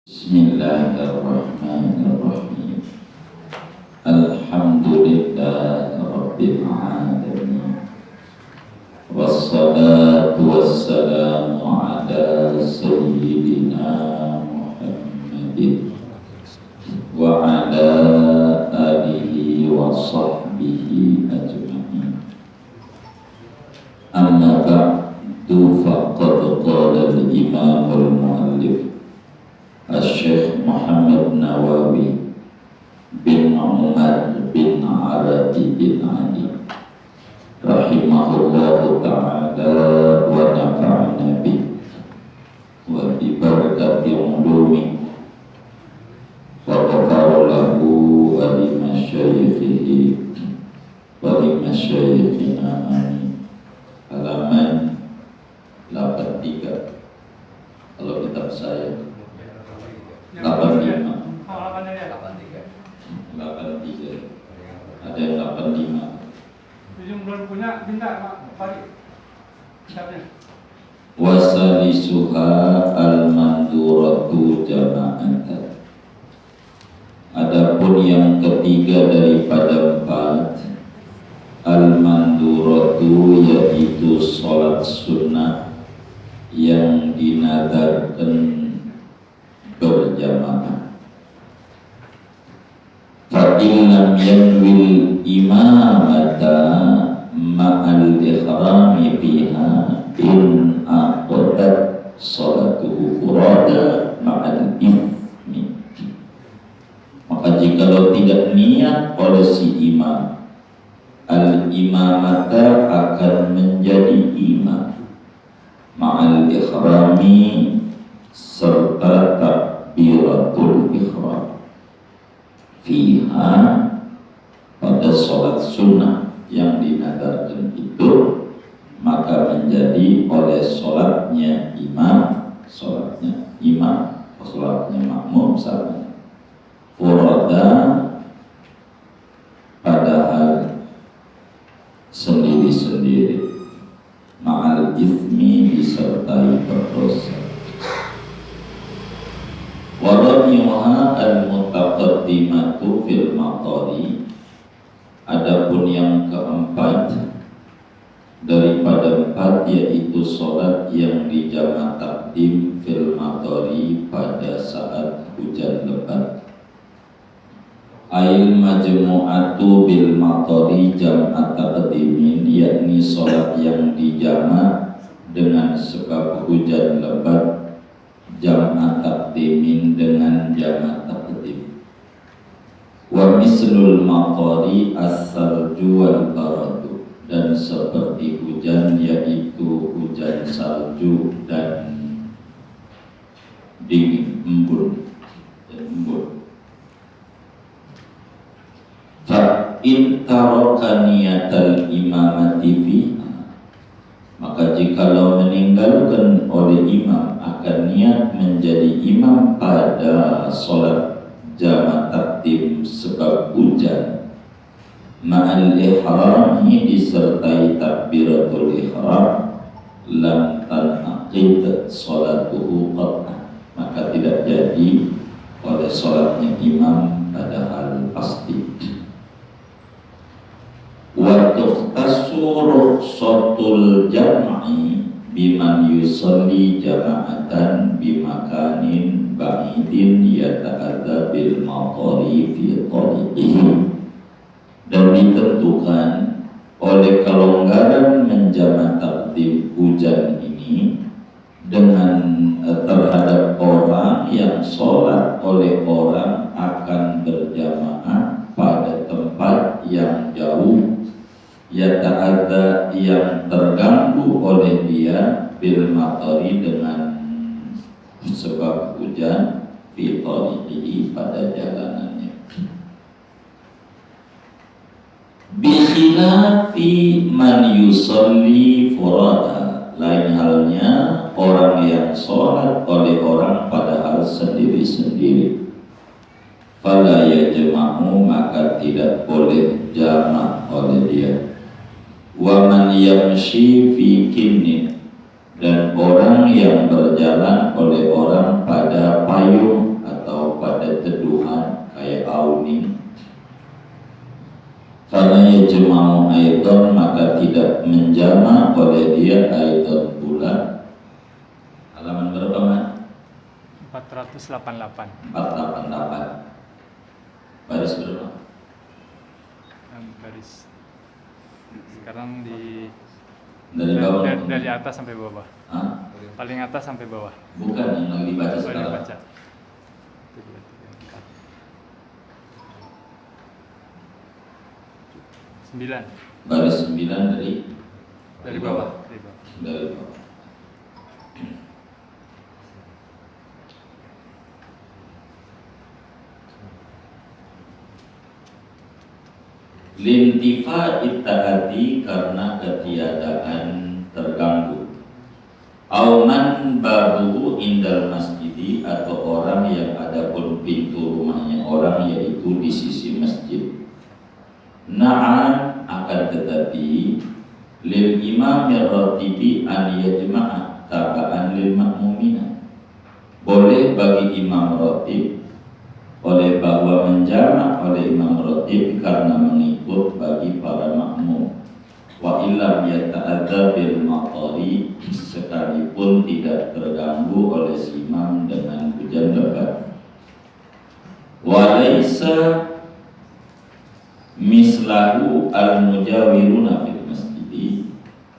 Bismillahirrahmanirrahim. Alhamdulillahi rabbil alamin. Wassalatu wassalamu ala sayyidina Muhammadin wa ala alihi wa sahbihi ajma'in. Amma ba'du, faqad qala al-imam al-muallif Syekh Muhammad Nawawi bin Umar bin Arabi bin Ali rahimahullahu ta'ala wa nafa'ana bi wa bi barakati ulumi wa ghafara lahu wa li masyayikhihi wa li masyayikhina amin. Halaman 83 kalau kitab saya 85. 83. Ada yang 85. Yang belum punya minta Pak balik kitabnya. Wasalisuha al-manduratu jama'atan. Adapun yang ketiga daripada empat, al-manduratu yaitu sholat sunnah yang dinadarkan berjamaah. Fa'in lam yanwil imamata ma'al ikhrami fiha in aqadat salatuhu furada ma'al ithmi. Maka jikalau tidak niat oleh si imam, al-imamata akan menjadi imam ma'al ikhrami serta takbiratul ihram fiha pada sholat sunnah yang dinadarkan itu, maka menjadi oleh sholatnya imam makmum sama furada, padahal sendiri-sendiri, ma'al ithmi disertai berdosa. Waramiha al-mutaqaddimatu fil matari. Adapun yang keempat daripada empat, yaitu sholat yang dijamak takdim fil matari pada saat hujan lebat. Ail majmu'atu bil matari jam'at taqdimin, yakni sholat yang dijamak dengan sebab hujan lebat, jam'at taqdimin dengan jamak taqdim. Wa mislul maqari as-salju wal baradu, dan seperti hujan yaitu hujan salju dan dingin, embun. Fa in taraka niyatal imamati fiha, maka jikalau meninggalkan oleh imam akan niat menjadi imam pada sholat jamak takdim sebab hujan, ma'al ihrami disertai takbiratul ihram, lam tanaqid sholatuhu qat'an, maka tidak jadi oleh sholatnya imam padahal pasti. Wa tukhtassu rukhsatul jam'i biman yusalli jama'atan bimakanin ba'idin yata'adza bil matari fi tariqihi, dan ditentukan oleh kelonggaran menjamak takdim hujan ini dengan terhadap orang yang sholat oleh orang akan berjamaah pada tempat yang jauh, yata'adza yang terganggu oleh dia bil matari dengan sebab hujan fi tariqihi pada jalanannya. Bi khilafi man yusalli furada, lain halnya orang yang sholat oleh orang padahal sendiri-sendiri. Fala yajma'u, maka tidak boleh jamak oleh dia. Wa man yamshi fi kinnin, dan orang yang berjalan oleh orang pada payung, Karena yajma'u aidan maka tidak menjama oleh dia aidan pula. Halaman berapa, Man? 488. 488. Baris berapa? Baris. Sekarang dari bawah. dari atas sampai bawah. Hah? Paling atas sampai bawah. Bukan yang lagi dibaca sekarang. Baca. 9. Baris 9 dari bawah. Dari bawah. Lintifa itta'ati karena ketiadaan terganggu. Auman babuhu indal masjidi atau orang yang ada pun pintu rumahnya orang yaitu di sisi masjid. Na'am akan tetapi lil imam ar-ratibi an yajma'a taba'an lil makmumina. Boleh bagi imam ratib oleh bahwa menjamak oleh imam ratib karena mengikut bagi para makmum. Wa illam yata'adza bil matari sekalipun tidak terganggu oleh si imam dengan hujan lebat. Wa laisa mislahu al-mujawiruna fil masjid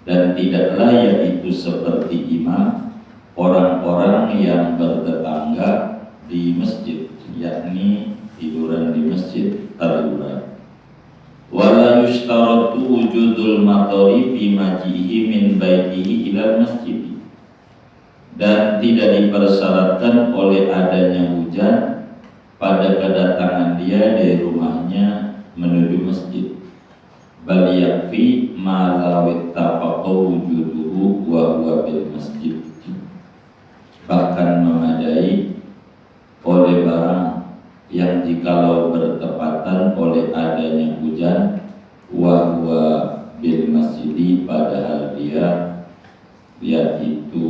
dan tidaklah yaitu seperti imam orang-orang yang bertetangga di masjid, yakni tiduran di masjid taruran. Wala yushtaratu wujudul matari fi majihi min baitihi ila masjid dan tidak dipersyaratkan oleh adanya hujan pada kedatangan dia dari rumahnya menuju masjid. Bal yakfi ma law ittafaqa wujuduhu wa huwa bil masjid. Bahkan memadai oleh barang yang jikalau bertepatan oleh adanya hujan wa huwa bil masjid padahal dia itu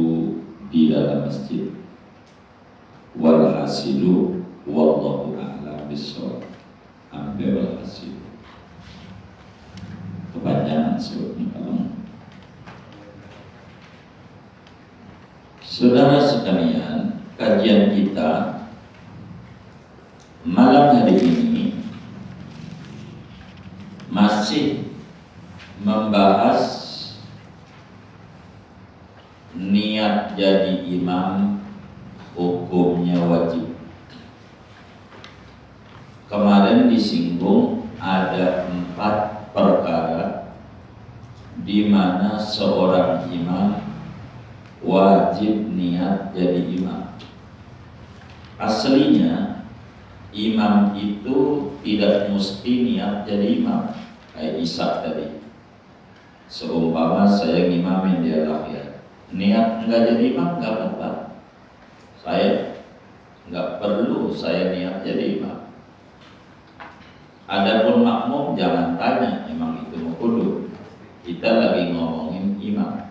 di dalam masjid. Wal hasilu wallahu a'lam bissawab. Ambil hasil kepanjangan sebutnya kalau. Saudara sekalian, kajian kita malam hari ini masih membahas niat jadi imam hukumnya wajib. Kemarin disinggung ada 4 perkara di mana seorang imam wajib niat jadi imam. Aslinya imam itu tidak mesti niat jadi imam. Kayak Isa tadi, seumpama saya ngimamin dia lahir, niat enggak jadi imam enggak apa-apa. Saya enggak perlu saya niat jadi imam. Adapun makmum jangan tanya, emang itu mau kudu. Kita lagi ngomongin imam.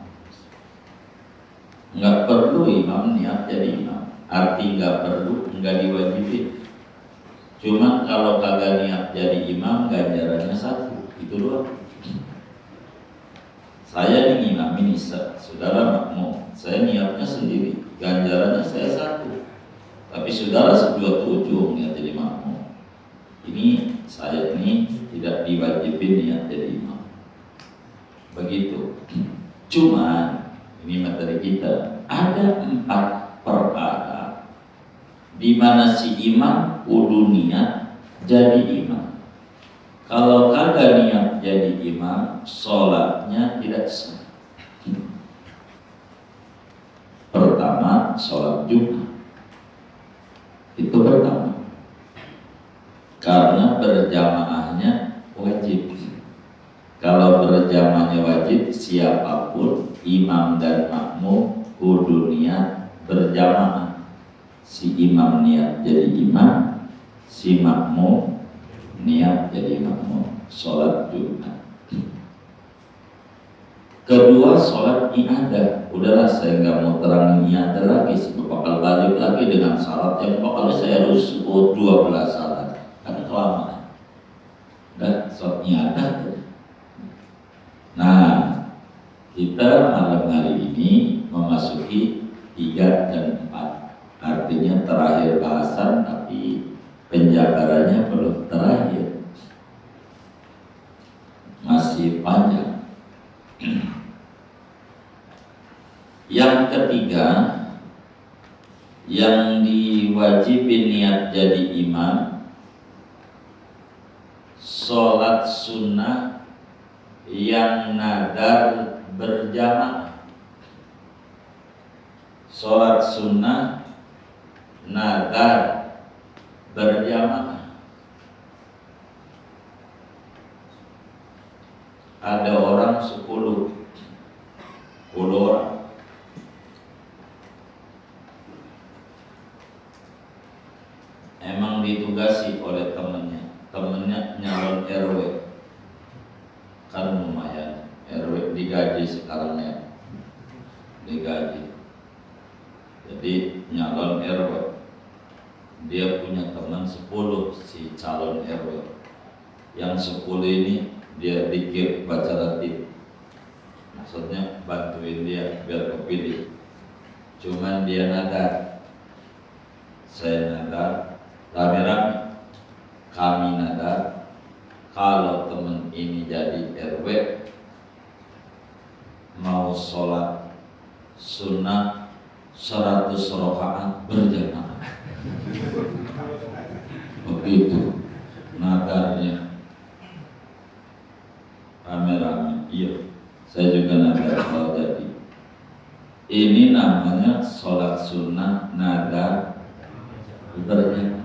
Enggak perlu imam niat jadi imam. Arti enggak perlu, enggak diwajibin. Cuma kalau kagak niat jadi imam ganjarannya 1, itu doang. Saya nih ngimamin Isa, saudara makmum. Saya niatnya sendiri, ganjarannya saya 1. Tapi saudara 27 niat jadi makmum. Ini saya ini tidak diwajibin niat jadi imam. Begitu. Cuman ini materi kita, ada 4 perkara di mana si imam kudu niat jadi imam. Kalau kagak niat jadi imam, sholatnya tidak sah. Pertama, sholat Jumat. Itu pertama. Karena berjamaahnya wajib. Kalau berjamaahnya wajib, siapapun imam dan makmum kudu niat berjamaah. Si imam niat jadi imam, si makmum niat jadi makmum. Sholat Jumat. Kedua, sholat ibadah. Udahlah, saya nggak mau terangin ibadah lagi, bakal balik lagi dengan syarat yang bakal saya harus sebut 12 syarat. Kan kelamaan. Dan Sotnya ada. Nah, kita malam hari ini memasuki 3 dan 4. Artinya terakhir bahasan, tapi penjabarannya belum terakhir. Masih panjang. Yang ketiga, yang diwajibin niat jadi imam, sholat sunnah yang nadar berjamaah. Sholat sunnah nadar berjamaah. Ada orang 10 orang. Emang ditugasi oleh temennya nyalon RW. Kan lumayan, RW digaji sekarang ya, digaji. Jadi nyalon RW, dia punya teman 10 si calon RW. Yang 10 ini dia dikir baca ratib, maksudnya bantuin dia biar kepilih. Cuman dia nadar, saya nadar, rame-rame kami nadar, kalau temen ini jadi RW mau sholat sunnah 100 rakaat berjamaah. Begitu nadarnya, rame-rame. Iya, saya juga nadar kalau jadi. Ini namanya sholat sunnah nadar berjamaah.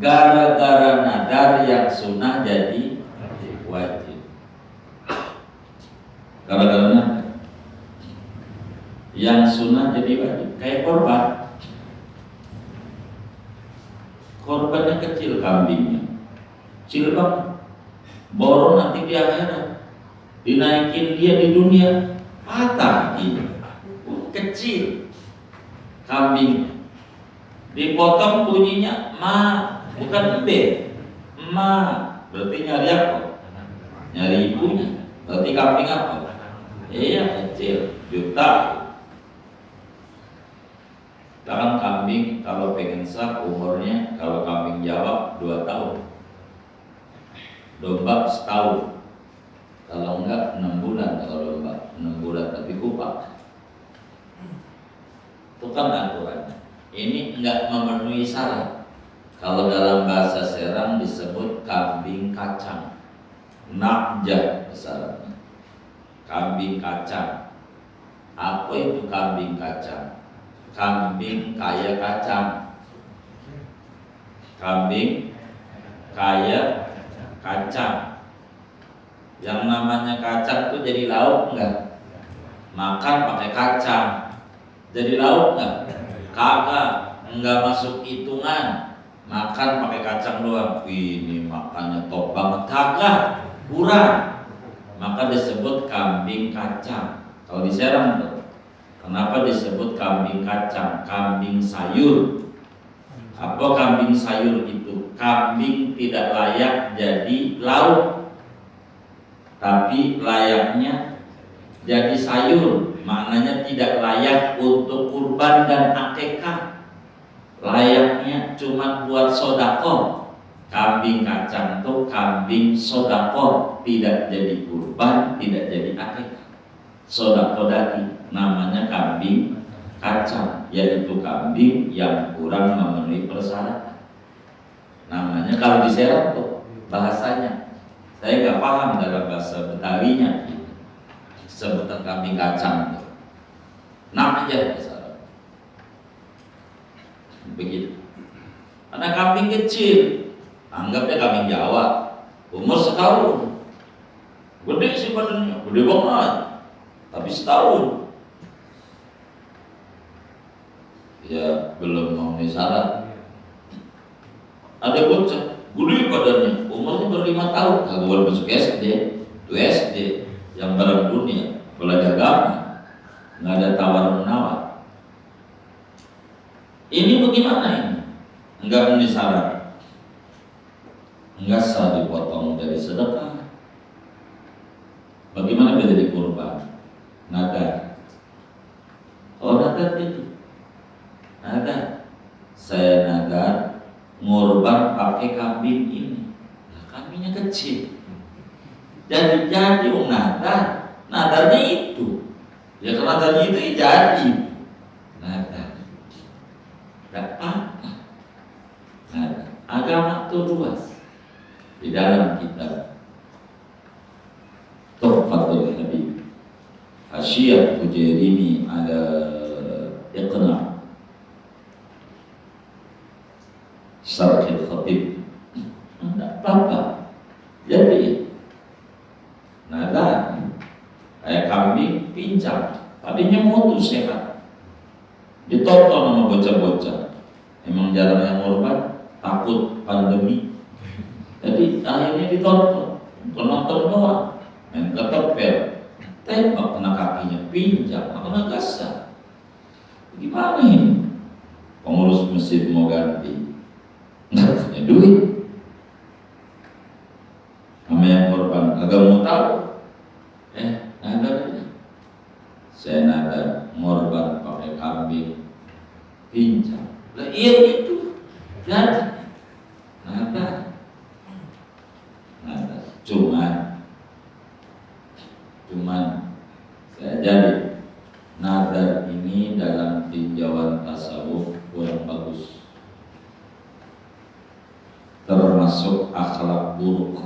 Gara-gara nadar yang sunnah jadi wajib. Gara-gara nadar yang sunnah jadi wajib. Kayak korban. Korbannya kecil, kambingnya kecil banget, borong nanti di akhirat, dinaikin dia di dunia patah ini. Kecil kambingnya, dipotong bunyinya ma, bukan be, ma, berarti nyari apa? Nyari ibunya. Berarti kambing apa? Iya, kecil, juta. Bahkan kambing kalau pengen sah umurnya, kalau kambing Jawa 2 tahun, domba setahun, kalau enggak 6 bulan. Kalau domba 6 bulan tapi kupak. Itu kan aturannya. Ini enggak memenuhi syarat. Kalau dalam bahasa Serang disebut kambing kacang, nakjah syaratnya. Kambing kacang. Apa itu kambing kacang? Kambing kaya kacang. Kambing kaya kacang. Yang namanya kacang itu jadi lauk enggak? Makan pakai kacang. Jadi lauk enggak? Kagak, enggak masuk hitungan. Makan pakai kacang doang. Ini makannya top banget. Kagak, kurang. Maka disebut kambing kacang. Kalau di Serang tuh, kenapa disebut kambing kacang? Kambing sayur. Apa kambing sayur itu? Kambing tidak layak jadi lauk, tapi layaknya jadi sayur. Maknanya tidak layak untuk kurban dan akikah. Layaknya cuma buat sodako. Kambing kacang itu kambing sodako, tidak jadi kurban, tidak jadi akikah. Sodako daging, namanya kambing kacang, yaitu kambing yang kurang memenuhi persyaratan. Namanya kalau di Serang tuh bahasanya, saya nggak paham dalam bahasa Betawinya sebutan kambing kacang tuh. Nak aja misalnya. Begitu. Karena kambing kecil, anggapnya kambing Jawa, umur setahun, gede sih badannya, gede banget, tapi setahun. Ya belum memenuhi syarat. Ada bocah, gede badannya, umurnya baru 5 tahun, kagak boleh masuk SD, itu SD yang bareng dunia, belajar agama, nggak ada tawar menawar. Ini bagaimana ini? Enggak memenuhi syarat. nggak sah dipotong dari sedekah. Bagaimana bisa jadi kurban? Nadar. Oh nadar itu, nadar. Saya nadar ngurban pakai kambing ini. Nah, kambingnya kecil. Jadi nadar. Nadarnya itu. Ya kalau nadarnya itu ya jadi. Nadar. Gak apa-apa. Nadar. Agama itu luas. Di dalam kitab Tuhfatul Habib Hasyiyah Hujairimi ada Iqna Syarhil Khatib. Tidak apa-apa. Jadi nadar kayak kambing pincang, tadinya mutu sehat, ditonton sama bocah-bocah. Emang jarang yang korban, takut pandemi. Jadi akhirnya ditonton, penonton doang, main ketepel, tembak kena kakinya, pinjam, kena gasah. Gimana ini? Pengurus masjid mau ganti, nggak punya duit. Sama yang korban agak mau tahu, nadar aja. Saya nadar korban pakai kambing, pinjam. Lah iya itu, jadi nadar. Cuman saya jadi nadar ini dalam tinjauan tasawuf kurang bagus, termasuk akhlak buruk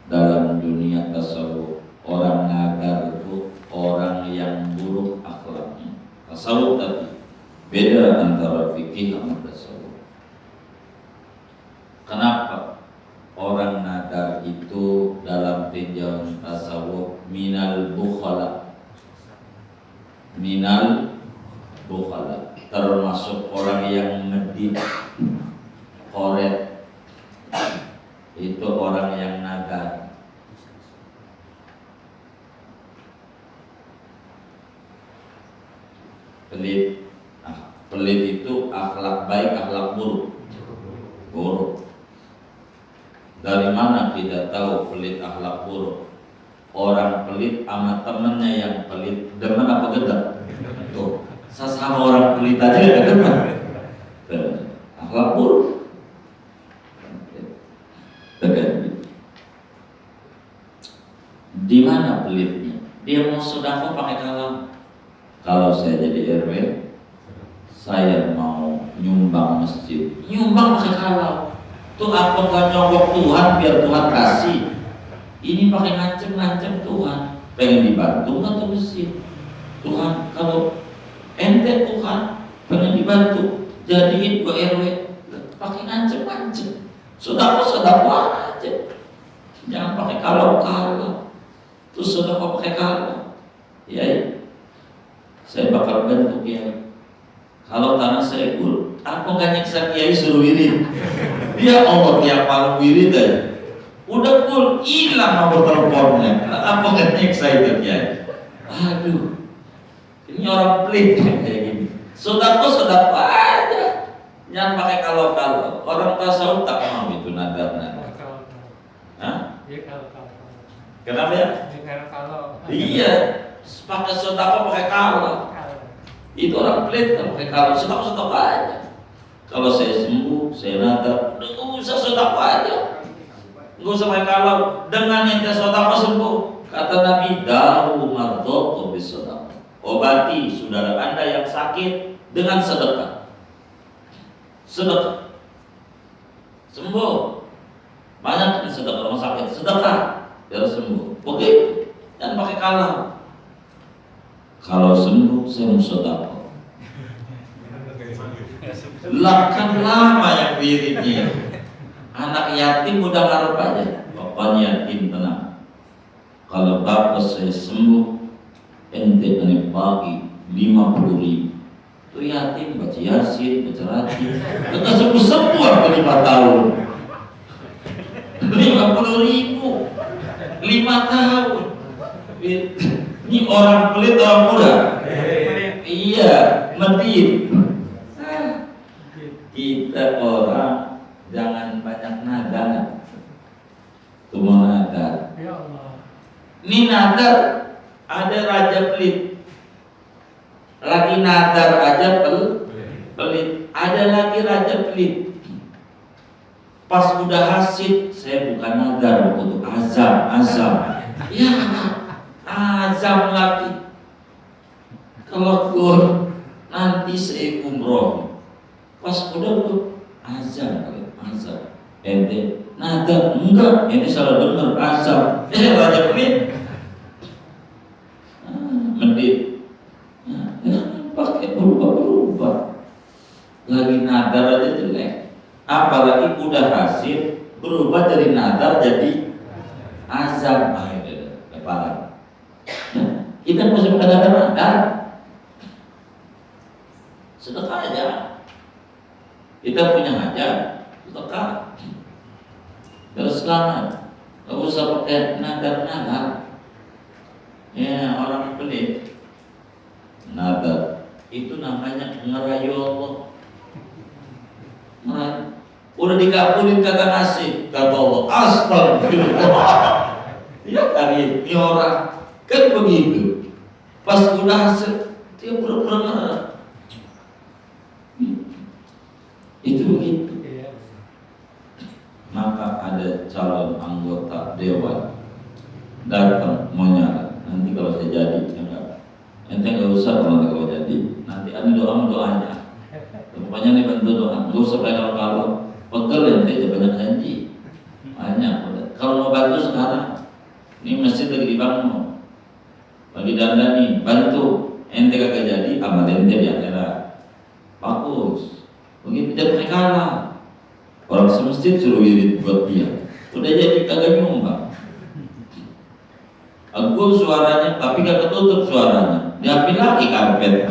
dalam dunia tasawuf. Orang nadar itu orang yang buruk akhlaknya. Tasawuf tapi beda antara fikih sama tasawuf. Kenapa? Orang nadar itu dalam tinjauan tasawuf minal bukhala, termasuk orang yang medit, koret, itu orang yang nadar. Pelit itu akhlak baik, akhlak buruk. Dari mana kita tahu pelit akhlak buruk? Orang pelit sama temennya yang pelit, demen apa gedek? Tuh, sama orang pelit aja gak demen. Akhlak buruk. Di mana pelitnya? Dia mau sedekah pakai kalam. Kalau saya jadi RW, saya mau nyumbang masjid, nyumbang pakai kalam. Tuh apa gak nyogok Tuhan biar Tuhan kasih? Ini pakai ngancem Tuhan. Pengen dibantu nggak tuh masjid? Tuhan, kalau ente Tuhan pengen dibantu, jadiin gua RW, pakai ngancem. Sedekah aja. Jangan pakai kalau. Terus sedekah pakai kalau. Ya. Saya bakal bantu Kiai. Kalau tanah saya gul, apa gak nyiksa Kiai suruh wirid? Ya Allah, tiap malam wirid aja. Udah gul, hilang nomor teleponnya. Apa gak nyiksa itu Kiai? Aduh, ini orang pelit kayak gini. Sedekah aja. Jangan pakai kalau. Orang tasawuf tak mau itu nadar. Hah? Kenapa ya? Iya. Pakai sedekah pakai kalau. Itu orang pelit kalau pakai kalau. Sedekah aja. Kalau saya sembuh, saya nadar, nggak usah sedekah aja. Nggak usah pakai kalau. Dengan ente sedekah sembuh, kata Nabi, dawu mardhakum bis sedekah. Obati saudara Anda yang sakit dengan sedekah. Sedekah. Sembuh. Banyak yang sedekah rumah sakit, sedekah biar sembuh. Begitu. Dan pakai kalau. Kalau sembuh saya mau sedekah. Lah kan lama yang wiridnya. Anak yatim udah ngarep aja. Bapaknya yatim tenang. Kalau bapak saya sembuh, ente ane pagi 50.000. Itu yatim baca Yasin, baca Rajin. Kita sembuh waktu 5 tahun. 50.000 5 tahun. Ini orang pelit orang muda. Iya, medit. Kita orang jangan banyak nadar. Cuma nadar. Ya Allah. Ini nadar, ada raja pelit. Lagi nadar aja pelit. Ada lagi raja pelit. Pas udah hasil, saya bukan nadar waktu itu, azam. Ya, azam lagi. Kalau kur nanti saya umroh. Pas udah tuh azam. Ente nadar enggak, ini salah dengar azam. Raja pelit. Medit. Pakai berubah. Lagi nadar aja jelek. Apalagi udah hasil berubah dari nadar jadi azam. Parah. Kita mesti mengadakan nadar. Sedekah aja. Kita punya hajat, sedekah. Terus selamat. Gak usah pakai nadar. Ya, orang pelit. Nadar itu namanya ngerayu Allah. Udah dikabulin kagak ngasih, kata Allah, astagfirullah. Ya kali ini orang kan begitu. Pas udah hasil dia pura-pura. Itu begitu. Maka ada calon anggota dewan datang mau nyala. Nanti kalau saya jadi, enggak. Ente nggak usah kalau jadi. Nanti ada doanya. Pokoknya nih bantu doa. Nggak usah pakai kalau pegel ente banyak janji. Banyak. Kalau mau bantu sekarang, ini masjid lagi dibangun, lagi dandani, bantu. Ente kagak jadi, amal ente di akhirat. Bagus. Begitu jangan kalah. Orang semestit suruh wirid buat dia, udah jadi kagak nyumbang. Aku suaranya, tapi kagak tutup suaranya, diambil lagi karpetnya.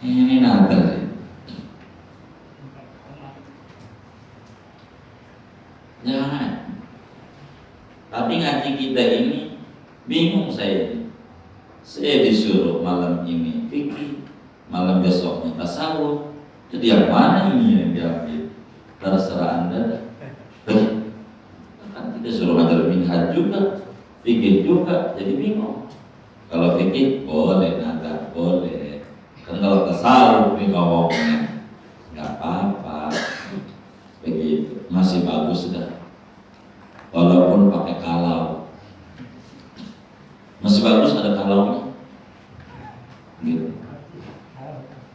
Ini nadar sih. Jangan. Tapi ngaji kita ini bingung saya. Saya disuruh malam ini fikih, malam besoknya tasawuf. Jadi yang mana ini yang diambil? Terserah Anda. Kan kita suruh ngajar minhaj juga, fikih juga, jadi bingung. Kalau fikih boleh, nadar boleh. Kan kalau tasawuf nih ngomongnya nggak apa-apa. Begitu, masih bagus dah. Walaupun pakai kalau, masih bagus ada kalaunya. Gitu.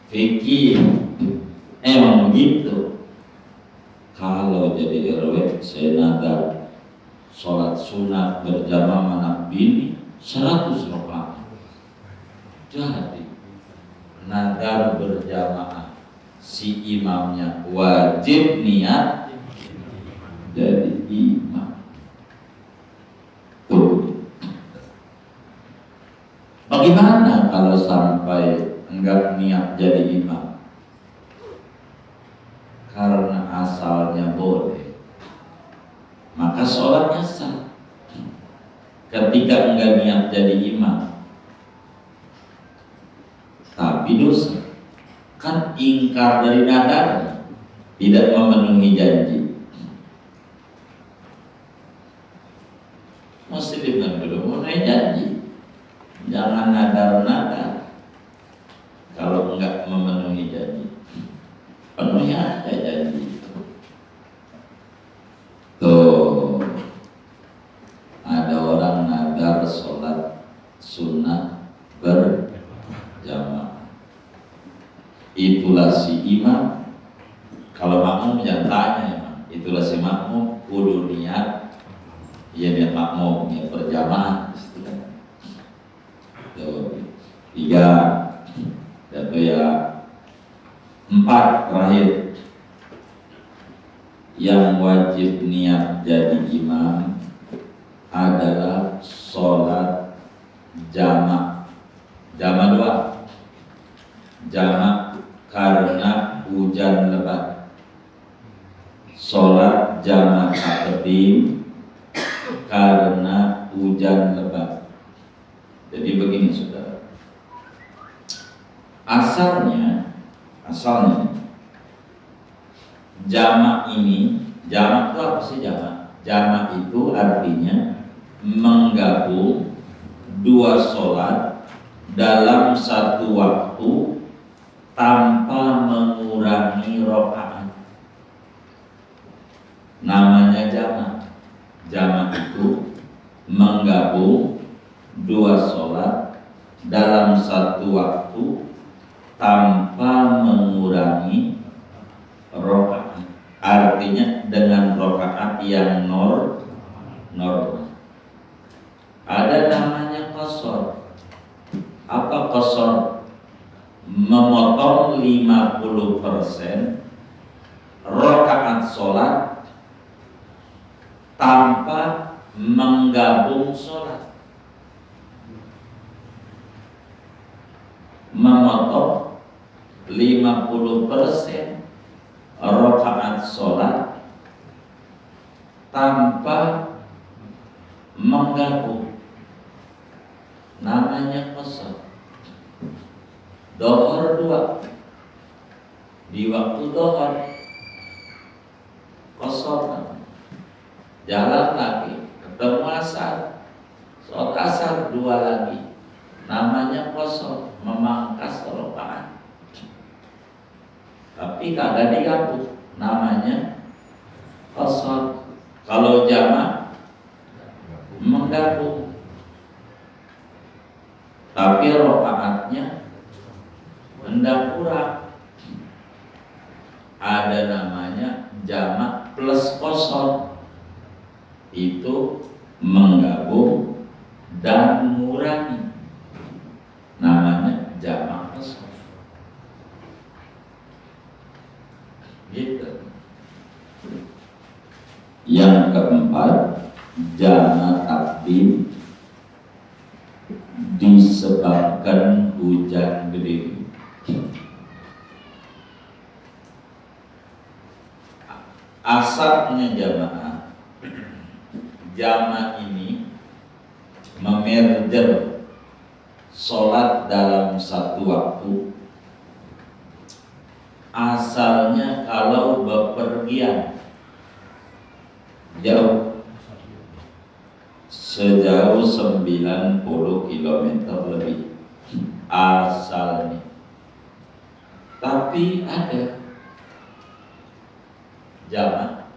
Fikih emang begitu. Kalau jadi RW saya nadar sholat sunat berjamaah anak bini 100 rakaat. Jadi nadar berjamaah si imamnya wajib niat jadi imam. Tuh. Bagaimana kalau sampai enggak niat jadi imam? Karena asalnya boleh, maka sholatnya sah. Ketika enggak niat jadi imam, tapi dosa, kan ingkar dari nadar, tidak memenuhi janji. Muslim kan belum memenuhi janji. Jangan nadar-nadar kalau enggak memenuhi janji. Penuhi aja janji. Tuh, ada orang nadar sholat sunnah berjamaah. Itulah si imam. Kalau makmum jangan tanya emang. Itulah si makmum kudu niat. Ya niat makmum, niat berjamaah. Tuh, 3 dan ya 4 terakhir. Yang wajib niat jadi imam adalah sholat jamak. Jamak 2. Jamak karena hujan lebat. Sholat jamak takdim karena hujan lebat. Jadi begini saudara. Asalnya jamak ini, jamak itu apa sih jamak? Jamak itu artinya menggabung dua sholat dalam satu waktu tanpa mengurangi rakaat. Namanya jamak. Jamak itu menggabung dua sholat dalam satu waktu tanpa mengurangi rakaat. Artinya dengan rakaat yang normal. Ada namanya qasar. Apa qasar? Memotong 50% rakaat sholat tanpa menggabung sholat. Memotong 50% rakaat sholat tanpa menggabung, namanya qasar. Dohor 2 di waktu dohor qasar. Jalan lagi, ketemu asar, sholat asar 2 lagi, namanya qasar, memangkas rakaat. Tapi kagak digabung, namanya qasar. Kalau jamak menggabung, tapi rakaatnya hendak kurang, ada namanya jamak plus qasar. Itu menggabung dan mengurangi, namanya jamak qasar. Gitu. Yang keempat, jamak takdim disebabkan hujan gede. Asapnya jamaah, jamak ini memerger sholat dalam satu waktu. Asalnya kalau bepergian jauh, sejauh 90 km lebih asalnya. Tapi ada jamak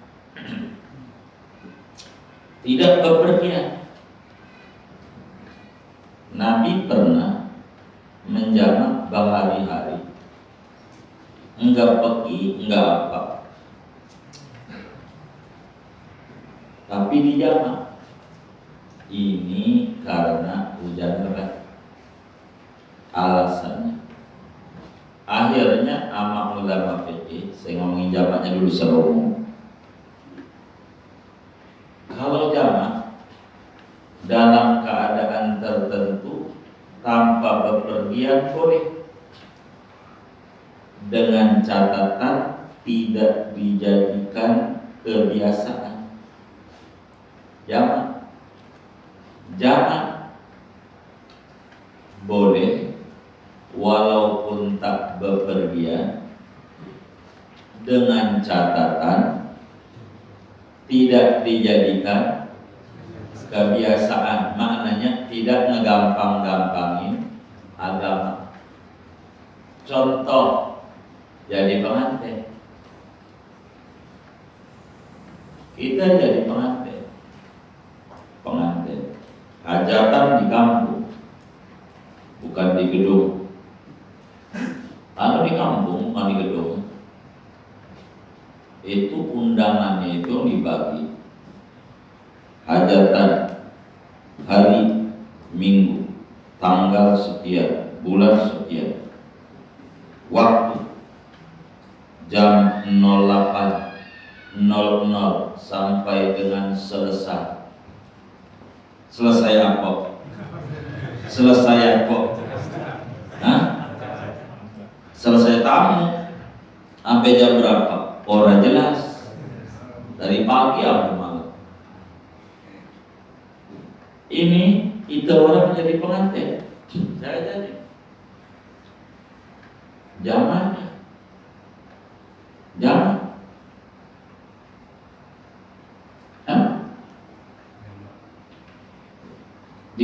tidak bepergian. Nabi pernah menjamak berhari-hari, enggak pergi, enggak apa, tapi dijamak. Ini karena hujan lebat alasannya. Akhirnya ama ulama fikih, saya ngomongin jamaknya dulu secara umum. Kalau jamak dalam keadaan tertentu tanpa bepergian boleh, dengan catatan tidak dijadikan kebiasaan. Jamak boleh walaupun tak bepergian, dengan catatan tidak dijadikan kebiasaan. Maknanya tidak ngegampang-gampangin agama. Contoh, jadi pengantin, kita jadi pengantin, hajatan di kampung, bukan di gedung. Kalau di kampung, bukan di gedung, itu undangannya itu dibagi. Hajatan hari Minggu, tanggal sekian, bulan sekian, waktu jam 08.00 sampai dengan selesai. Selesai apa? Selesai apa? Hah? Selesai tamu. Sampai jam berapa? Orang jelas. Dari pagi sampai malam. Ini itu orang jadi pengantin. Saya jadi. Jangan.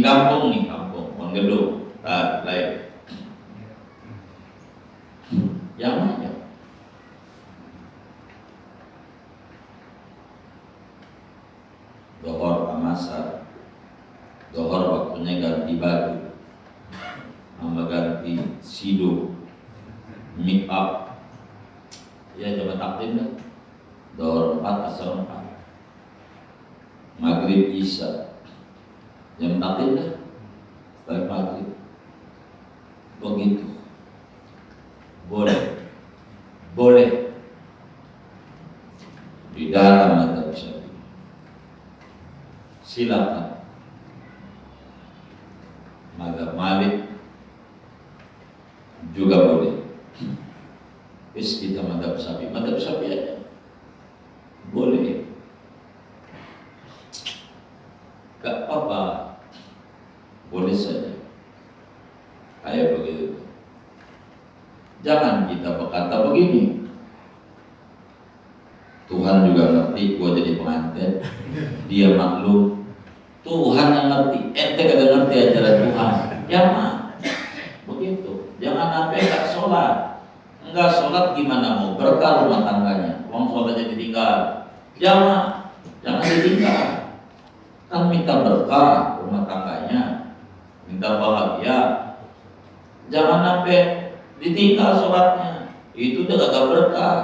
Di kampung nih, kampung Gedung, lain. Yang mana? Dohor Amasar, dohor waktunya ganti baju, sama ganti sido, make up, ya coba takdim kan? Dohor 4 asar 4, maghrib isya, jam takdim kan? Setelah maghrib, begitu, boleh di dalam madzhab Syafi'i, silakan. Madzhab Malik juga boleh. Wis kita madzhab Syafi'i aja boleh, gak apa-apa, boleh saja. Kayak begitu. Jangan kita berkata begini, Tuhan juga ngerti gua jadi pengantin, dia maklum. Tuhan yang ngerti, ente kagak ngerti ajaran Tuhan. Ya mah, begitu. Jangan sampai gak sholat. Enggak sholat gimana mau berkah rumah tangganya? Uang sholat jadi tinggal. Ya mah, jangan ditinggal. Kan minta berkah rumah tangganya, minta bahagia. Jangan sampai ditinggal sholatnya. Itu udah gak berkah.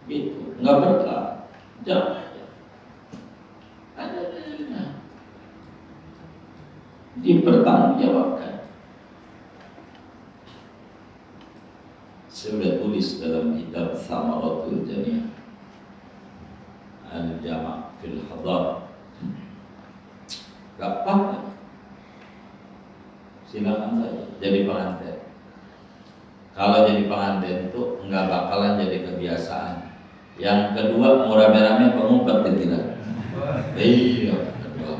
Gitu, nggak berkah. Jangan. Ada dipertanggungjawabkan. Saya sudah tulis dalam kitab Samaratul Jamiah Al-Jama' fil Hadar. Gak apa-apa, silakan saja jadi pengantin. Kalau jadi pengantin itu nggak bakalan jadi kebiasaan. Yang kedua, mau rame-rame pengumpet tidak? Iya, kedua.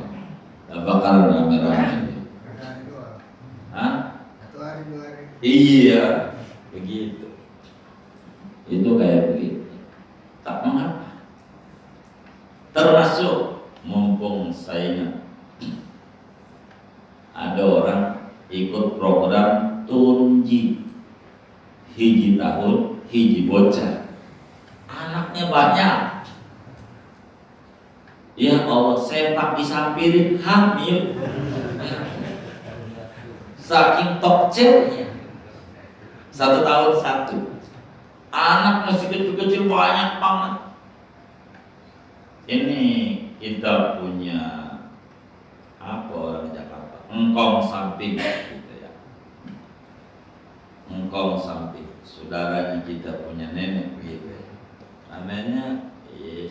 Nggak bakalan rame-rame. Hah? Iya, begitu. Itu kayak begitu. Tak mengapa. Termasuk mumpung saya ingat, ada orang ikut program turunji, hiji tahun, hiji bocah, anaknya banyak. Ya Allah, sepak disampirin hamil, saking tokcernya. 1 tahun 1, anak masih kecil-kecil banyak banget. Ini kita punya apa orang Jakarta, engkong samping gitu ya, engkong samping. Saudaranya kita punya nenek gitu ya. Namanya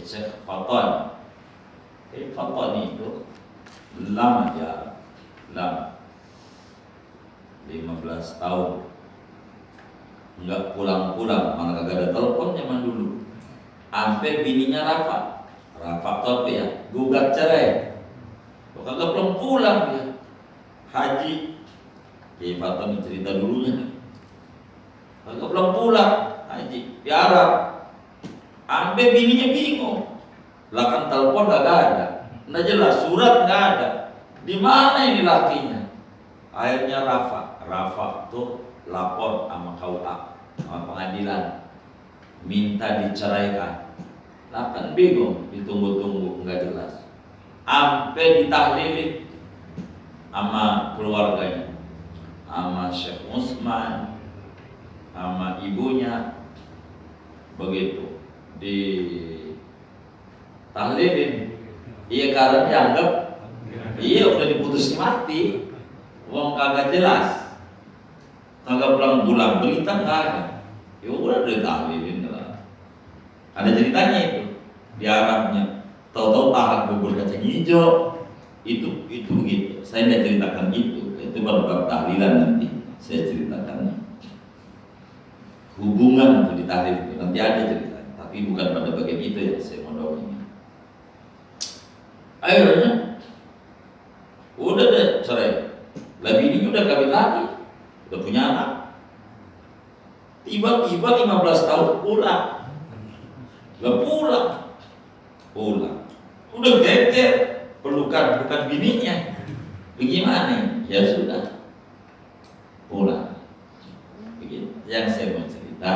Syekh Faton. Faton itu lama ya, lama 15 tahun nggak pulang-pulang, mana kagak ada telepon zaman dulu. Sampai bininya Rafa tuh apa ya, gugat cerai. Kagak pulang dia. Haji, Faton cerita dulunya. Kagak pulang haji di Arab. Sampai bininya bingung. Lah telepon gak ada, nggak jelas, surat nggak ada. Di mana ini lakinya? Akhirnya Rafa tuh lapor sama KUA, sama pengadilan, minta diceraikan. Lah kan bingung, ditunggu-tunggu nggak jelas. Sampai ditahlilin sama keluarganya, sama Syekh Usman, sama ibunya, begitu di tahlilin. Iya, karena dianggap iya udah diputus mati, wong kagak jelas, kagak pulang-pulang, berita nggak ada. Ya udah ditahlilin lah. Ada ceritanya itu di Arabnya. Tahu-tahu tahan bubur kacang hijau itu gitu. Saya nggak ceritakan itu baru bab tahlilan nanti saya ceritakan. Hubungan untuk ditahlil itu nanti ada cerita, tapi bukan pada bagian itu yang saya mau dorong. Akhirnya udah deh cerai. Lagi ini udah kawin lagi, udah punya anak. Tiba-tiba 15 tahun pulang. Gak pulang. udah geger, pelukan bininya. Bagaimana? Ya sudah, pulang. Begitu. Yang saya mau cerita,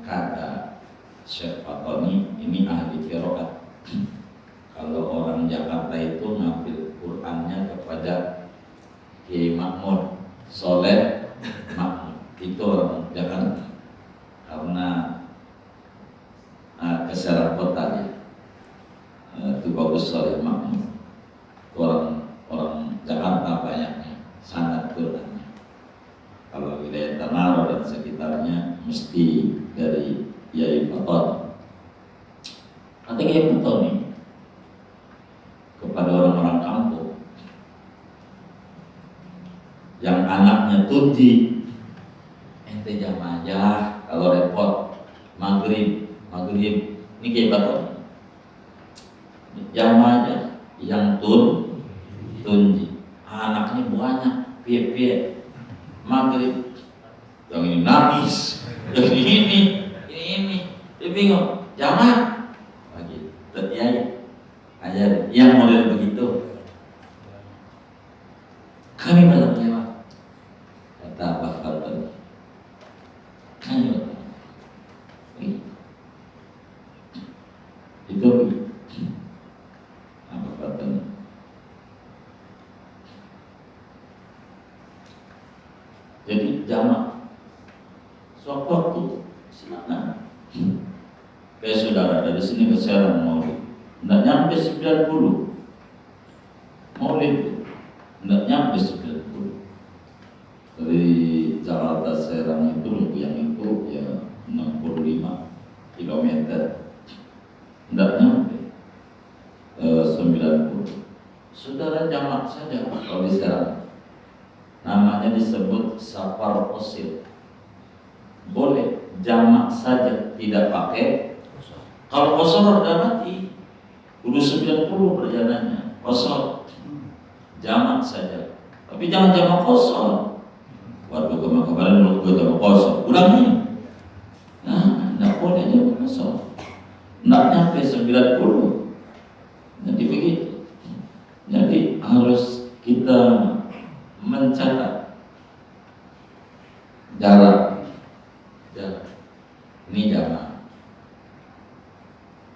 kata Syekh Fatoni, ini ahli qiraat. Kalau orang Jakarta itu ngambil Qurannya kepada Kiai Makmur, Soleh Makmur, itu orang Jakarta. Karena keserak kota ya, itu bagus Soleh Makmur. Itu orang Jakarta banyaknya, sangat Qurannya. Kalau wilayah Tanah dan sekitarnya mesti dari Kiai Fatoni. Nanti Kiai Fatoni kepada orang-orang kampung yang anaknya tunji, ente jam aja kalau repot maghrib ini Kiai Fatoni, jam aja yang tunji, anaknya banyak, piye maghrib, yang ini nangis, yang ini, dia bingung, jangan lagi, terjadi aja yang model begitu. Kami malam lewat, kata Pak Fatoni, kami malam itu apa Fatoni. Jadi jamak suatu waktu silakan. Kayak saudara dari sini ke Serang Maulid, nggak nyampe 90 Maulid, nggak nyampe 90. Dari Jakarta Serang itu yang itu ya 65 kilometer, nggak nyampe 90. Saudara jamak saja kalau di Serang. Namanya disebut safar osil. Boleh jamak saja, tidak pakai. Kalau kosor udah mati, udah 90 perjalanannya, kosor. Jamak saja. Tapi jangan jamak kosor. Waduh kemarin menurut gue jamak kosor. Ulangi. Nah, enggak boleh jamak kosor. Enggak nyampe 90. Jadi begitu. Jadi harus kita mencatat jarak. Ini jamak.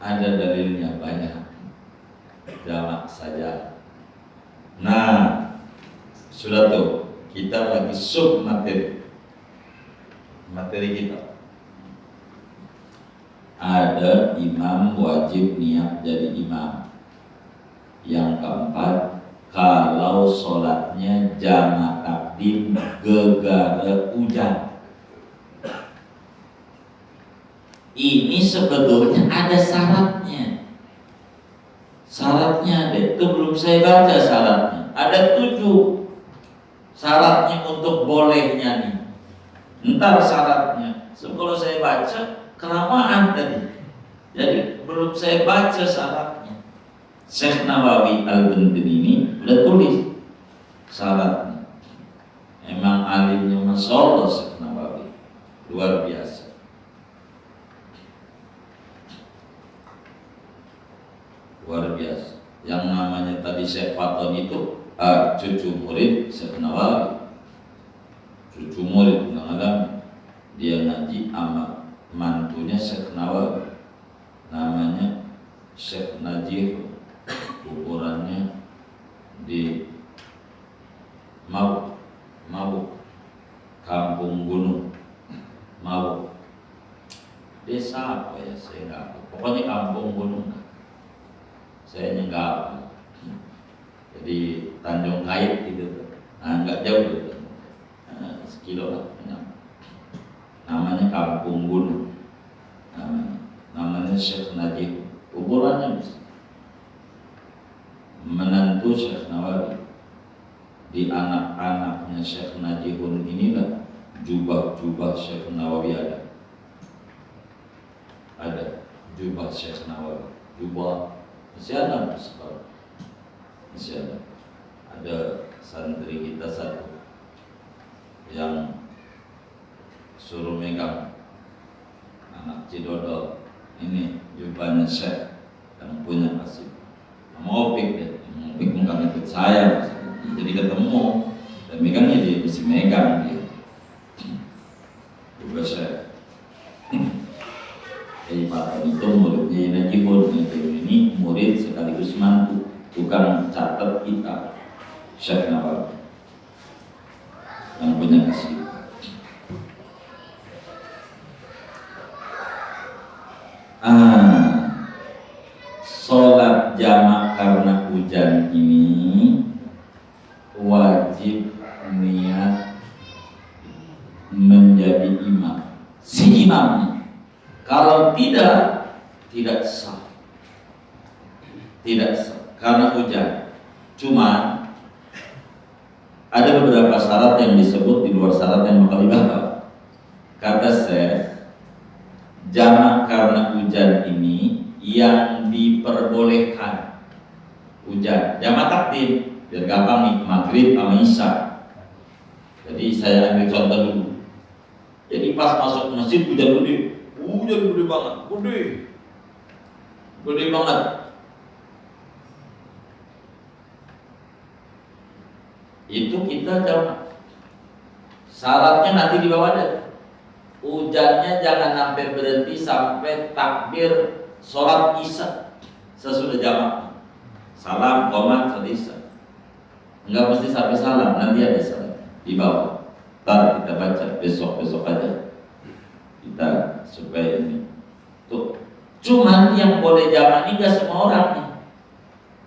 Ada dalilnya banyak. Jamak saja. Nah, sudah tuh kita lagi sub materi kita. Ada imam wajib niat jadi imam. Yang keempat, kalau sholatnya jamak takdim gegara hujan. Ini sebetulnya ada syaratnya. Syaratnya ada, itu belum saya baca syaratnya. Ada 7 syaratnya untuk bolehnya nih. Ntar syaratnya. So, kalau saya baca kelamaan tadi. Jadi belum saya baca syaratnya. Syekh Nawawi Al-Bantin ini udah tulis syaratnya. Emang alimnya Masya Allah Syekh Nawawi, luar biasa. Luar biasa. Yang namanya tadi Syekh Fatoni itu cucu murid Syekh Nawawi, cucu murid kadang-kadang dia ngaji sama mantunya Syekh Nawawi, namanya Syekh Najih. Ukurannya di Mabuk Kampung Gunung Mabuk, desa apa ya saya nggak tahu, pokoknya Kampung Gunung saya nggak apa. Jadi Tanjung Kait gitu, nah nggak jauh gitu, sekilo lah. Namanya Kampung Gunung, namanya Syekh Najib. Ukurannya bisa. Menantu Syekh Nawawi. Di anak-anaknya Syekh Najihun inilah jubah-jubah Syekh Nawawi ada. Ada jubah Syekh Nawawi, jubah masih ada sekarang, masih ada. Ada santri kita satu yang suruh megang anak Cidodol, ini jubahnya Syekh yang punya kasih. megang dia. Juga saya Pak itu muridnya Najibun, ini murid sekaligus mantu tukang catat kita Syekh Nawal yang punya kasih. Sholat jamak karena hujan ini wajib niat menjadi imam si imamnya. Kalau tidak sah, karena hujan. Cuma ada beberapa syarat yang disebut di luar syarat yang bakal dibahas. Kata saya, jamak karena hujan ini yang diperbolehkan hujan. Jamak takdim, biar gampang nih, maghrib sama isya. Jadi saya ambil contoh dulu. Jadi pas masuk masjid hujan gede banget, gede banget. Itu kita jamak. Syaratnya nanti di bawah ada. Hujannya jangan sampai berhenti sampai takbir sholat isya sesudah jamak. Salam, qomat, isya. Enggak mesti sampai salam, nanti ada salam di bawah. Ntar kita baca besok aja. Kita supaya ini tuh. Cuman yang boleh jamak ini gak semua orang nih.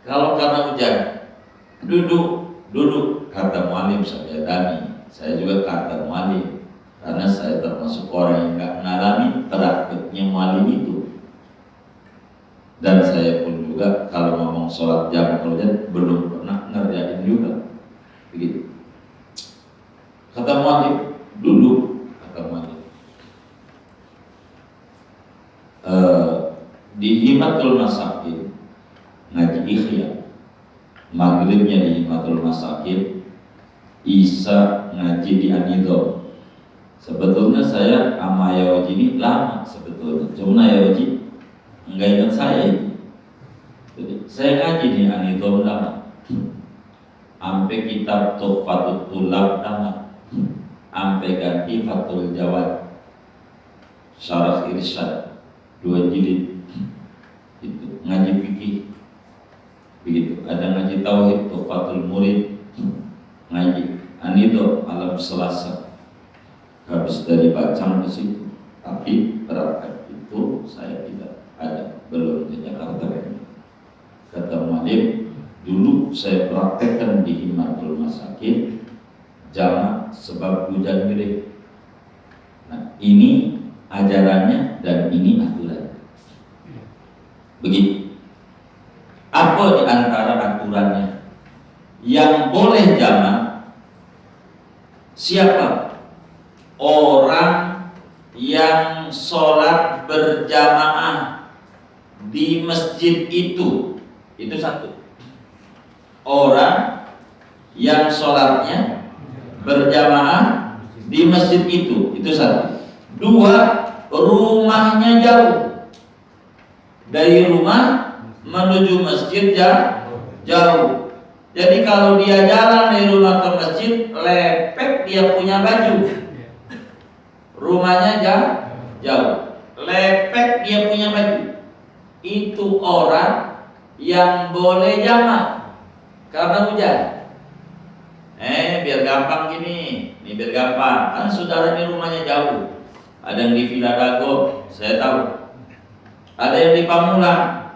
Kalau karena hujan, duduk kata mualim saya Dani. Saya juga kata mualim karena saya termasuk orang yang gak mengalami praktiknya mualim itu. Dan saya pun juga kalau ngomong sholat jamak hujan belum pernah ngerjain juga. Begitu. Kata mualim, duduk kata mualim. Di Himatul Masakin ngaji ikhya, maghribnya di Himatul Masakin, isya ngaji di Anidom. Sebetulnya saya sama Yawaji ini lama sebetulnya, cuma Yawaji enggak ingat saya. Jadi saya ngaji di Anidom lama, sampai kitab Tuhfatul Tulab lama, sampai ganti Fathul Jawad Syarah Irsyad 2 jilid. Itu ngaji fikih begitu. Ada ngaji tauhid Tuhfatul Murid, ngaji Anidom malam Selasa. Habis dari bacaan ke situ, tapi praktek itu saya tidak ada, belum ke Jakarta. Kata mualim, dulu saya praktekkan di Himatul Masakin jamak sebab hujan gede. Nah, ini ajarannya dan ini aturan. Begitu. Apa di antara aturannya? Yang boleh jamak siapa? Orang yang sholat berjamaah di masjid itu satu. Orang yang sholatnya berjamaah di masjid itu satu. 2, rumahnya jauh. Dari rumah menuju masjid jauh. Jadi kalau dia jalan dari rumah ke masjid, lepek dia punya baju. Rumahnya jauh, lepek dia punya baju. Itu orang yang boleh jamak karena hujan. Biar gampang gini, biar gampang. Kan saudara ini rumahnya jauh. Ada yang di Villa Dago, saya tahu. Ada yang di Pamulang,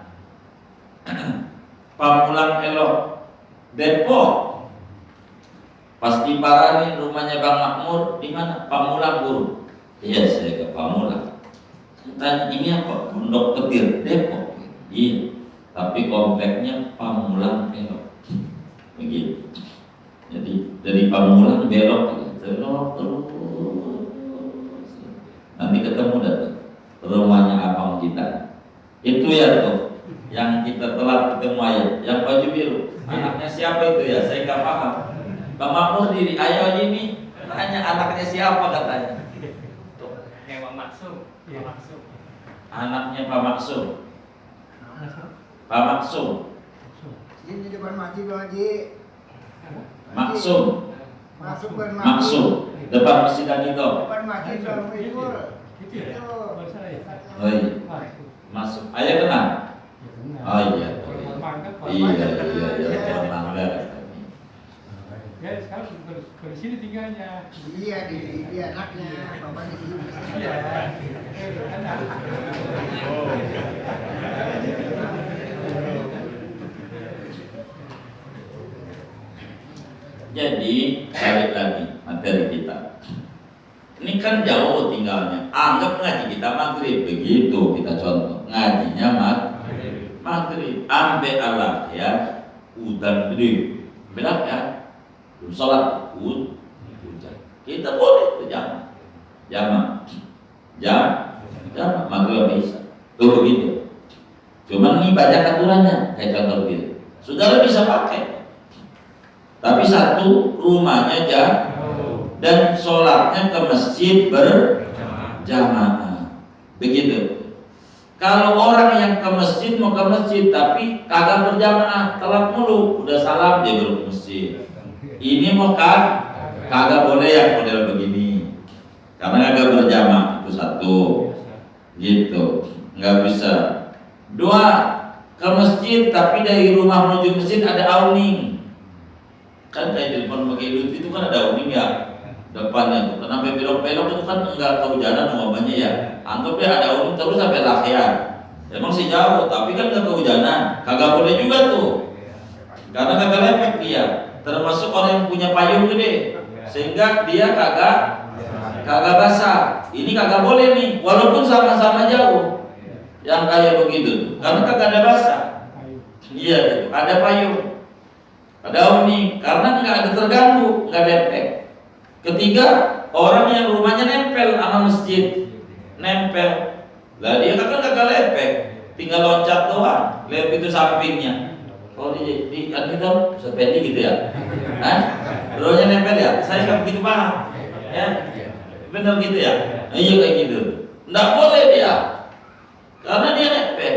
Pamulang Elok, Depok. Pas di Parani rumahnya Bang Makmur di mana? Pamulang Guru. Iya, saya ke Pamulang. Saya tanya, ini apa? Pondok Petir, Depok. Iya, tapi kompleknya Pamulang Elok. Begitu. Jadi dari Pamulang belok terus. Nanti ketemu dah rumahnya abang kita. Itu ya tuh yang kita telat ketemu ayah, yang baju biru. Anaknya siapa itu ya? Saya nggak paham. Bang Makmur diri ayah ini tanya anaknya siapa katanya. Tuh, Pak Maksum. anaknya Pak Maksum. Pak Maksum. Ini depan masjid Bang Haji. Maksum. Masuk bermakmum. Maksud depan masjid itu. Depan masjid baru itu. Itu ya. Bahasa ya. Oh iya. Masuk. Ayah kenal? Oh iya. Iya. Kalau mangga. Ya sekarang di sini tinggalnya. Iya di anaknya, bapak di sini. Iya. Enak. Jadi balik lagi materi kita. Ini kan jauh tinggalnya. Anggap ngaji kita maghrib, begitu kita contoh. Ngajinya maghrib. Ambil Allah ya, udan gede. Bilang ya, belum sholat hujan. Kita boleh itu jamaah maghrib bisa. Tuh begitu. Cuman ini banyak aturannya. Kayak contoh begitu. Saudara bisa pakai. Tapi satu rumahnya jauh dan sholatnya ke masjid berjamaah. Begitu. Kalau orang yang ke masjid mau ke masjid tapi kagak berjamaah, telat mulu, udah salam dia baru ke masjid. Ini mau kagak boleh yang model begini. Karena kagak berjamaah itu satu. Gitu. Nggak bisa. Dua, ke masjid tapi dari rumah menuju masjid ada awning. Kan kayak di depan pakai duit itu kan ada awning ya depannya tuh. Kenapa belok-belok itu kan enggak kehujanan umpamanya ya. Anggapnya ada awning terus sampai Lakhyan. Emang sih jauh, tapi kan enggak kehujanan. Kagak boleh juga tuh. Karena kagak lepek dia. Termasuk orang yang punya payung gede. Sehingga dia kagak basah. Ini kagak boleh nih, walaupun sama-sama jauh. Yang kayak begitu tuh. Karena kagak ada basah. Iya gitu. Ada payung. Ada awning, karena nggak ada terganggu, nggak lepek. Ketiga, orang yang rumahnya nempel sama masjid, nempel. Lah dia kan kagak lepek, tinggal loncat doang, lihat itu sampingnya. Kalau di itu sepedi gitu ya, rumahnya nempel ya. Saya nggak begitu paham, ya. Benar gitu ya? Iya kayak gitu. Nggak boleh dia, karena dia nempel.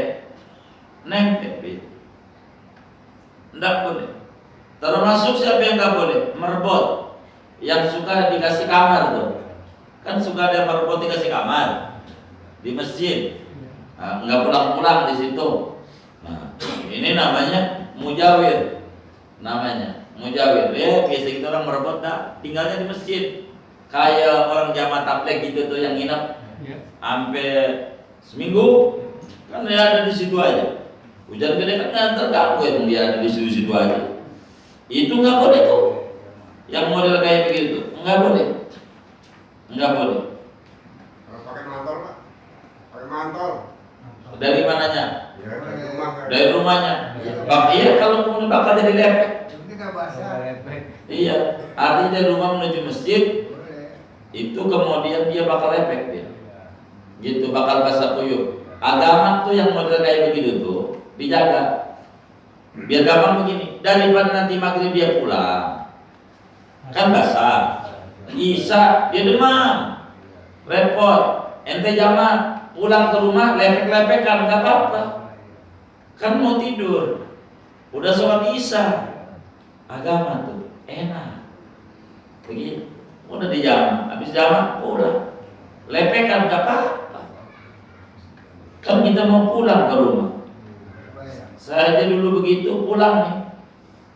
Nggak boleh. Termasuk siapa yang nggak boleh? Merbot, yang suka dikasih kamar tuh. Kan suka ada yang merbot dikasih kamar di masjid. Nah, nggak pulang-pulang di situ. Nah, ini namanya mujawir. Ya biasa kita orang merbot tinggalnya di masjid. Kayak orang jamaah tabligh gitu tuh yang nginep sampai seminggu, kan dia ada di situ aja. Hujan gede kan nggak terganggu yang dia ada di situ aja. Itu nggak boleh tuh. Yang model kayak begitu nggak boleh. Kalau pakai mantel Pak, pakai mantel. Dari mananya? Ya dari rumah kan. Dari rumahnya. Iya kalau mau bakal jadi lepek. Ini nggak basah. Iya, artinya dari rumah menuju masjid itu kemudian dia bakal lepek dia. Gitu bakal basah kuyup. Agama tuh yang model kayak begitu tuh dijaga. Biar gampang begini, daripada nanti maghrib dia pulang, kan basah. Isya dia demam, repot. Ente jamaah pulang ke rumah lepek-lepekan nggak apa-apa. Kan mau tidur, udah sholat isya. Agama tuh enak. Begini, udah di jamaah, habis jamaah udah lepekan nggak apa-apa. Kan kita mau pulang ke rumah. Saya aja dulu begitu pulang nih,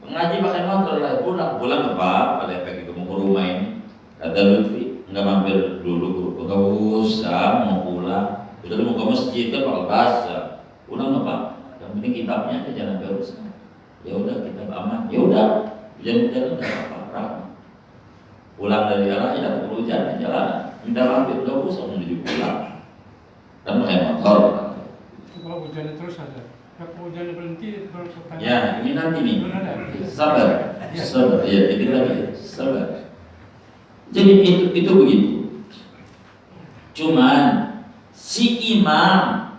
ngaji pakai motor lah pulang apa lepek itu mau ke rumah ini. Kata Lutfi nggak mampir dulu, nggak usah mau pulang. Udah mau ke masjid kan bakal basah. Pulang apa? Yang penting kitabnya aja jangan berusaha. Ya udah kita aman. Ya udah hujan-hujan nggak apa-apa. Pulang dari arah ya hujan jalan. Minta mampir nggak usah menuju pulang. Kan pakai motor. Kalau hujannya terus ada. Kalau hujannya berhenti terus. Ya, ini nanti nih. Sabar. Ya, itu lagi. Sabar. Jadi itu begitu. Cuman si imam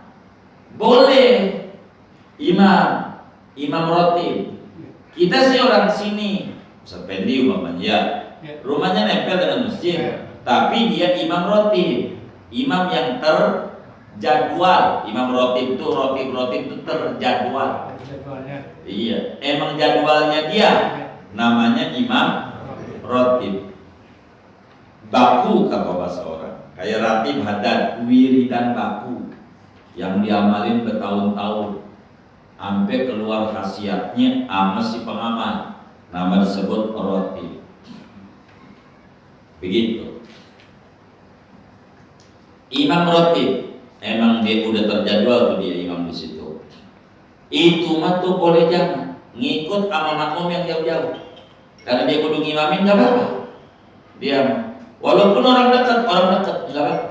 boleh imam rotib. Kita sih orang sini, Ustaz Pendi umpamanya ya. Rumahnya nempel dengan masjid, tapi dia imam rotib. Imam yang terjadwal. Imam rotib itu terjadwal. Iya, emang jadwalnya dia namanya imam rotib. Baku kata bahasa orang. Kayak ratib hadat, wiridan baku yang diamalin bertahun-tahun sampai keluar khasiatnya sama si pengamal. Nama disebut rotib. Begitu. Imam rotib, emang dia udah terjadwal tuh dia imam di situ. Itu mah tuh boleh jangan ngikut sama makmum yang jauh-jauh. Karena dia kudu ngimamin nggak apa-apa. Dia walaupun orang dekat nggak apa-apa.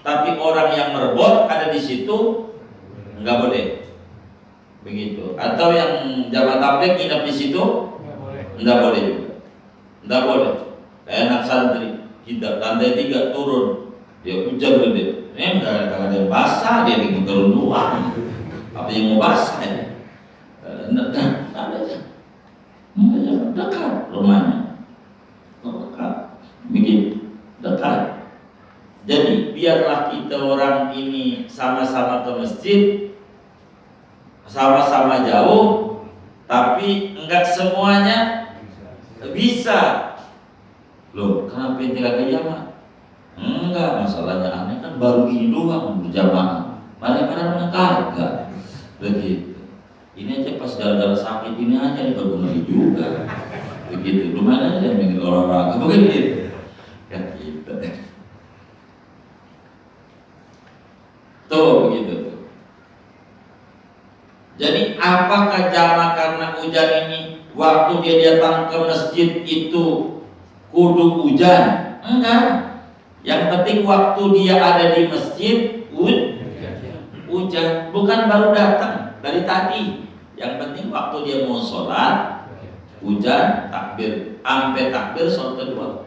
Tapi orang yang merebut ada di situ nggak boleh. Begitu. Atau yang jamaah tabligh nginep di situ nggak boleh juga. Nggak boleh. Kayak anak santri kita lantai 3 turun, dia hujan gede. Nggak ada yang basah, dia tinggal turun doang. Apa yang mau basah ya? Dekat rumahnya, dekat, begitu, dekat. Jadi biarlah kita orang ini sama-sama ke masjid, sama-sama jauh, tapi enggak semuanya bisa. Loh, kenapa ente kagak jamaah? Enggak, masalahnya aneh kan baru ini doang berjamaah. Mana kagak. Begitu. Ini aja pas gara-gara sakit ini aja nih baru ngeri juga. Begitu. Lumayan aja yang bikin olahraga begitu. Kan gitu. Tuh begitu tuh. Jadi apakah jamaah karena hujan ini waktu dia datang ke masjid itu kudu hujan? Enggak. Yang penting waktu dia ada di masjid hujan, bukan baru datang dari tadi. Yang penting waktu dia mau sholat hujan, takbir, sampai takbir sholat kedua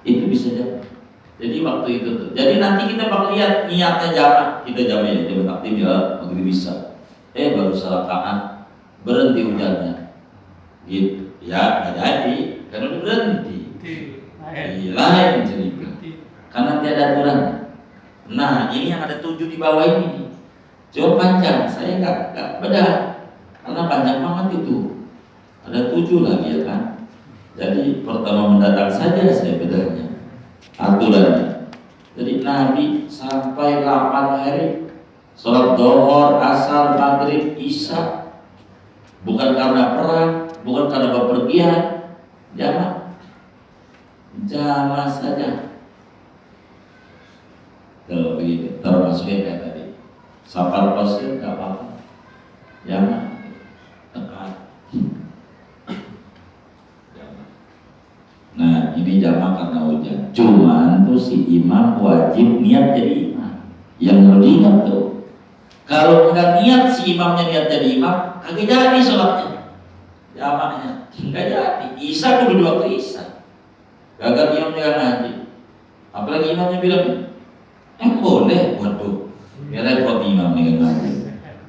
itu bisa jadi. Jadi waktu itu tuh. Jadi nanti kita bakal lihat niatnya jamaah. Kita jamaah ya, jamaah takdim ya, begitu bisa. Baru serakaat berhenti hujannya. Gitu. Ya, nggak jadi. Karena udah berhenti. Lain cerita. Karena tiada aturan. Nah, ini yang ada 7 di bawah ini nih. Coba panjang, saya nggak beda. Karena panjang banget itu. Ada 7 lagi ya kan. Jadi pertama mendatang saja saya bedanya aturannya. Jadi Nabi sampai 8 hari sholat Dhuhr, Asar, Maghrib, Isya, bukan karena perang, bukan karena bepergian, jamaah saja. Tuh begitu, termasuknya kayak tadi safar pasir nggak apa-apa, jamaah dekat. Nah ini jamaah karena hujan. Cuman tuh si imam wajib niat jadi imam. Yang harus diingat tuh, kalau nggak niat si imamnya niat jadi imam, kagak jadi sholatnya, jamaahnya nggak jadi. Isya kudu di waktu Isya. Gagal imamnya ngaji, apalagi imamnya bilang boleh, waduh, ya repot imam nih ngaji.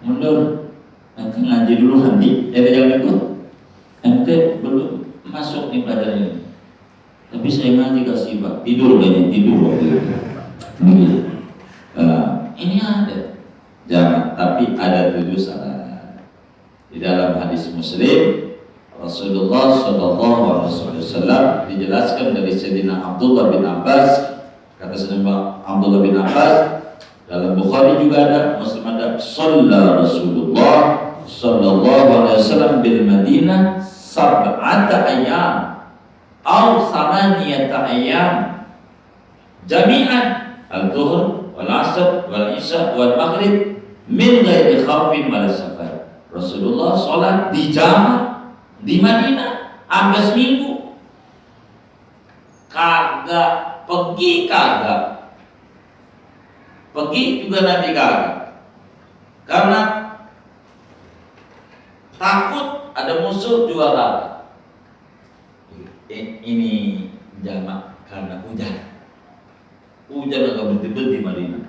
Mundur, nanti ngaji dulu nanti, jangan ikut. Ente belum masuk nih pelajaran ini. Tapi saya ngaji kasih pak, tidur banyak tidur waktu itu. Begitu. Ini ada, jangan. Tapi ada 7 syarat. Di dalam hadis Muslim, Rasulullah SAW dijelaskan dari Sayyidina Abdullah bin Abbas. Kata Sayyidina Abdullah bin Abbas, dalam Bukhari juga ada, Muslim ada, Shalla Rasulullah sallallahu alaihi wasallam bil Madinah sab'ata ayyam aw samaniyata ayyam jami'an al-dhuhr wal 'asr wal isya wal maghrib min ghairi khaufin wala safar. Rasulullah sholat di jamaah di Madinah sampai seminggu, kagak pergi, kagak pergi juga Nabi kagak, karena takut ada musuh juga kagak. Ini jamaah karena hujan agak berhenti di Madinah.